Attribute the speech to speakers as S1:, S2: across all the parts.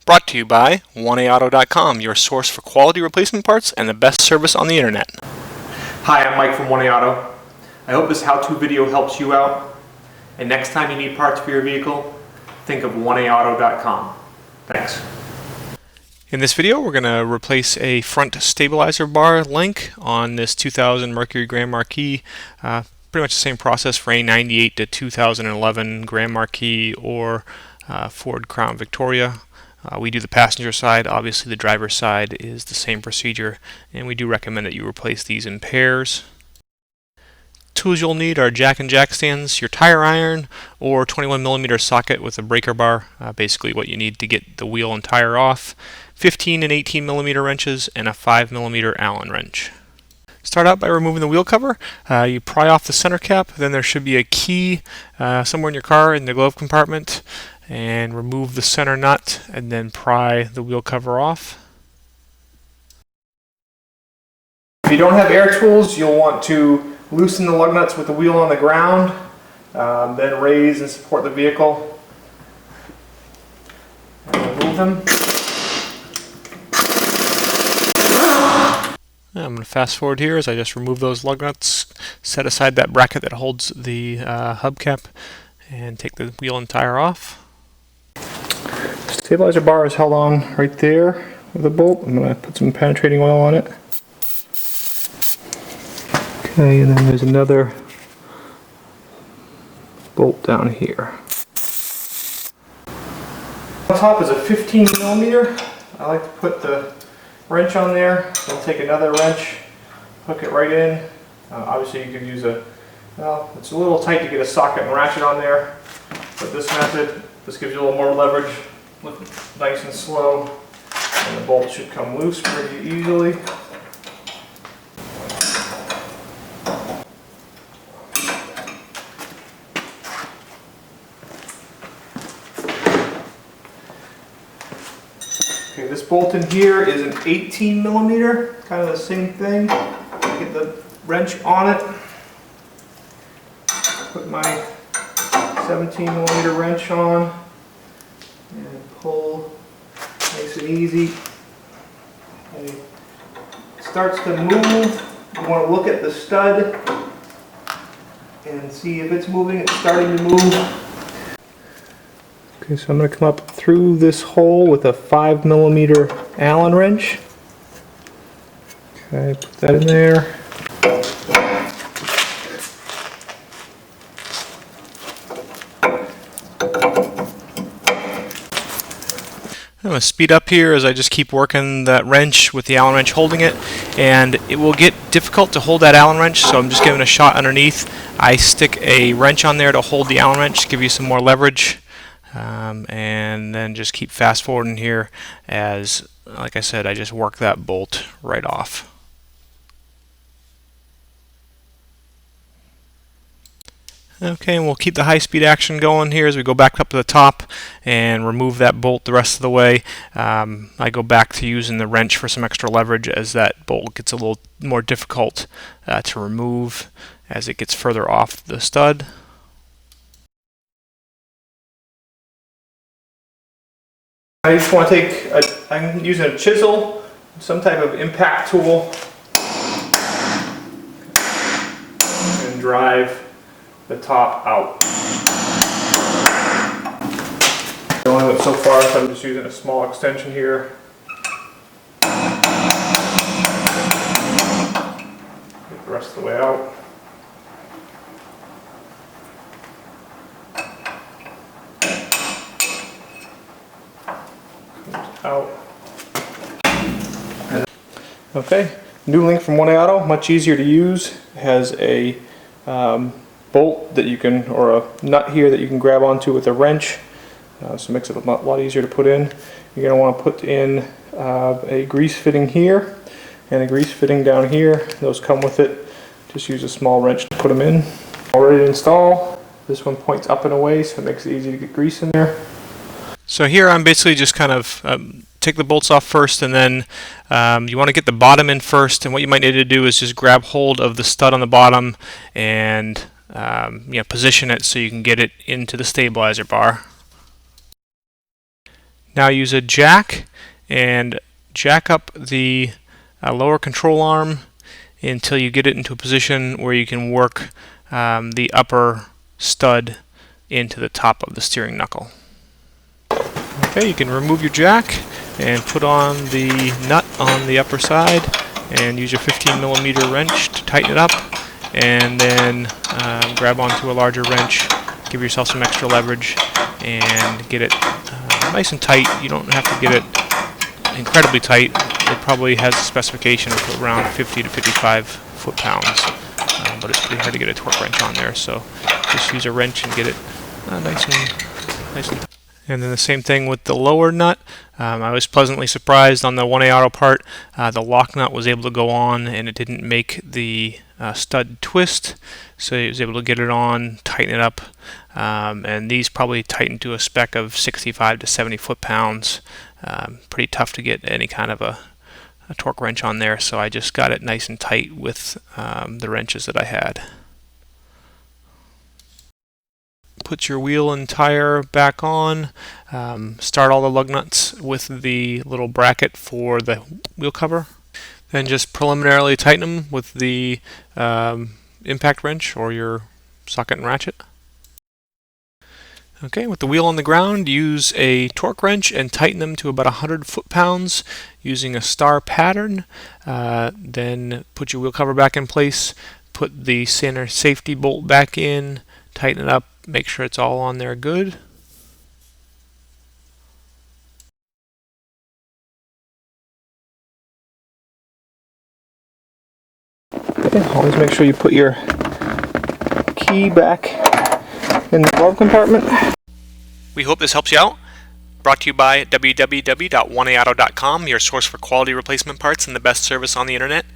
S1: Brought to you by 1AAuto.com, your source for quality replacement parts and the best service on the internet.
S2: Hi, I'm Mike from 1AAuto. I hope this how-to video helps you out. And next time you need parts for your vehicle, think of 1AAuto.com. Thanks.
S1: In this video, we're going to replace a front stabilizer bar link on this 2000 Mercury Grand Marquis. Pretty much the same process for a 98 to 2011 Grand Marquis or Ford Crown Victoria. We do the passenger side. Obviously the driver's side is the same procedure, and we do recommend that you replace these in pairs. Tools you'll need are jack and jack stands, your tire iron, or 21mm socket with a breaker bar, basically what you need to get the wheel and tire off, 15 and 18mm wrenches, and a 5mm Allen wrench. Start out by removing the wheel cover. You pry off the center cap, then there should be a key somewhere in your car in the glove compartment, and remove the center nut and then pry the wheel cover off.
S2: If you don't have air tools, you'll want to loosen the lug nuts with the wheel on the ground, then raise and support the vehicle and remove them.
S1: I'm going to fast forward here as I just remove those lug nuts, set aside that bracket that holds the hubcap, and take the wheel and tire off.
S2: Stabilizer bar is held on right there with a bolt. I'm going to put some penetrating oil on it. Okay, and then there's another bolt down here. On top is a 15mm. I like to put the wrench on there. Then take another wrench, hook it right in. Obviously you could use well, it's a little tight to get a socket and ratchet on there, but this method, this gives you a little more leverage. Look nice and slow, and the bolt should come loose pretty easily. Okay, this bolt in here is an 18mm, kind of the same thing. Get the wrench on it. Put my 17mm wrench on and pull nice and easy. And it starts to move. You want to look at the stud and see if it's moving. It's starting to move. Okay, so I'm going to come up through this hole with a 5mm Allen wrench. Okay, put that in there.
S1: I'm going to speed up here as I just keep working that wrench with the Allen wrench holding it, and it will get difficult to hold that Allen wrench, so I'm just giving a shot underneath. I stick a wrench on there to hold the Allen wrench, give you some more leverage, and then just keep fast forwarding here as, like I said, I just work that bolt right off. Okay, and we'll keep the high-speed action going here as we go back up to the top and remove that bolt the rest of the way. I go back to using the wrench for some extra leverage as that bolt gets a little more difficult to remove as it gets further off the stud.
S2: I just want to take I'm using a chisel, some type of impact tool, and drive the top out. The only one so far, so I'm just using a small extension here. Get the rest of the way out. Comes out. Okay, new link from 1AAuto, much easier to use. It has a bolt that you can, or a nut here that you can grab onto with a wrench, so it makes it a lot easier to put in. You're going to want to put in a grease fitting here and a grease fitting down here. Those come with it. Just use a small wrench to put them in. Already to install. This one points up and away, so it makes it easy to get grease in there.
S1: So here I'm basically just kind of take the bolts off first, and then you want to get the bottom in first, and what you might need to do is just grab hold of the stud on the bottom and position it so you can get it into the stabilizer bar. Now use a jack and jack up the lower control arm until you get it into a position where you can work the upper stud into the top of the steering knuckle. Okay, you can remove your jack and put on the nut on the upper side and use your 15mm wrench to tighten it up, and then grab onto a larger wrench, give yourself some extra leverage, and get it nice and tight. You don't have to get it incredibly tight. It probably has a specification of around 50 to 55 foot-pounds, but it's pretty hard to get a torque wrench on there, so just use a wrench and get it nice and tight. And then the same thing with the lower nut. I was pleasantly surprised on the 1A Auto part. The lock nut was able to go on and it didn't make the stud twist, so he was able to get it on, tighten it up, and these probably tightened to a spec of 65 to 70 foot-pounds. Pretty tough to get any kind of a torque wrench on there, so I just got it nice and tight with the wrenches that I had. Put your wheel and tire back on. Start all the lug nuts with the little bracket for the wheel cover. Then just preliminarily tighten them with the impact wrench or your socket and ratchet. Okay, with the wheel on the ground, use a torque wrench and tighten them to about 100 foot-pounds using a star pattern. Then put your wheel cover back in place, put the center safety bolt back in, tighten it up, make sure it's all on there good.
S2: Okay, always make sure you put your key back in the glove compartment.
S1: We hope this helps you out. Brought to you by www.1aauto.com, your source for quality replacement parts and the best service on the internet.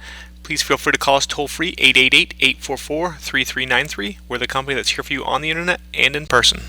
S1: Please feel free to call us toll-free 888-844-3393. We're the company that's here for you on the internet and in person.